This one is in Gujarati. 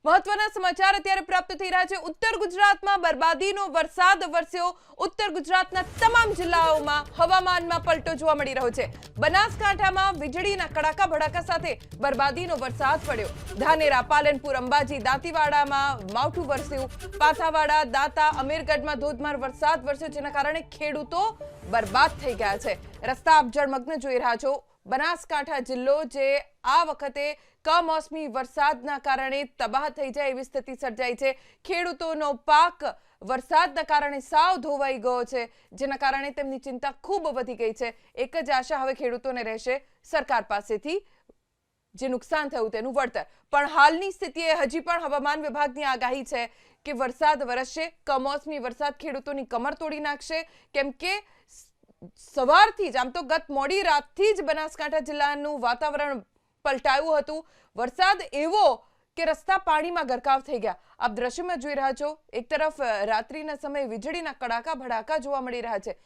મહત્વના સમાચાર અત્યારે પ્રાપ્ત થઈ રહ્યા છે। ઉત્તર ગુજરાતમાં બરબાદીનો વરસાદ વરસ્યો। ઉત્તર ગુજરાતના તમામ જિલ્લાઓમાં હવામાનમાં પલટો જોવા મળી રહ્યો છે। બનાસકાંઠામાં વીજળીના કડાકા ભડાકા સાથે બરબાદીનો વરસાદ પડ્યો। ધાનેરા, પાલનપુર, અંબાજી, દાંતીવાડામાં માવઠું વરસ્યું। પાથાવાડા, દાતા, અમીરગઢમાં ધોધમાર વરસાદ વરસ્યો, જેના કારણે ખેડૂતો બરબાદ થઈ ગયા છે। રસ્તા આપ જળમગ્ન જોઈ રહ્યા છો। બનાસકાંઠા જિલ્લો જે આ વખતે કમોસમી વરસાદના કારણે તબાહ થઈ જાય એવી સ્થિતિ સર્જાઈ છે। ખેડૂતોનો પાક વરસાદના કારણે સાવ ધોવાઈ ગયો છે, જેના કારણે તેમની ચિંતા ખૂબ વધી ગઈ છે। એક જ આશા હવે ખેડૂતોને રહેશે સરકાર પાસેથી જે નુકસાન થયું તેનું વળતર। પણ હાલની સ્થિતિએ હજી પણ હવામાન વિભાગની આગાહી છે કે વરસાદ વરસશે। કમોસમી વરસાદ ખેડૂતોની કમર તોડી નાખશે, કેમ કે સવારથી જ, આમ તો ગત મોડી રાતથી જ બનાસકાંઠા જિલ્લાનું વાતાવરણ પલટાયું હતું। વરસાદ એવો કે રસ્તા પાણીમાં ગરકાવ થઈ ગયા। આપ દ્રશ્યમાં જોઈ રહ્યા છો, એક તરફ રાત્રિના સમયે વીજળીના કડાકા ભડાકા જોવા મળી રહ્યા છે,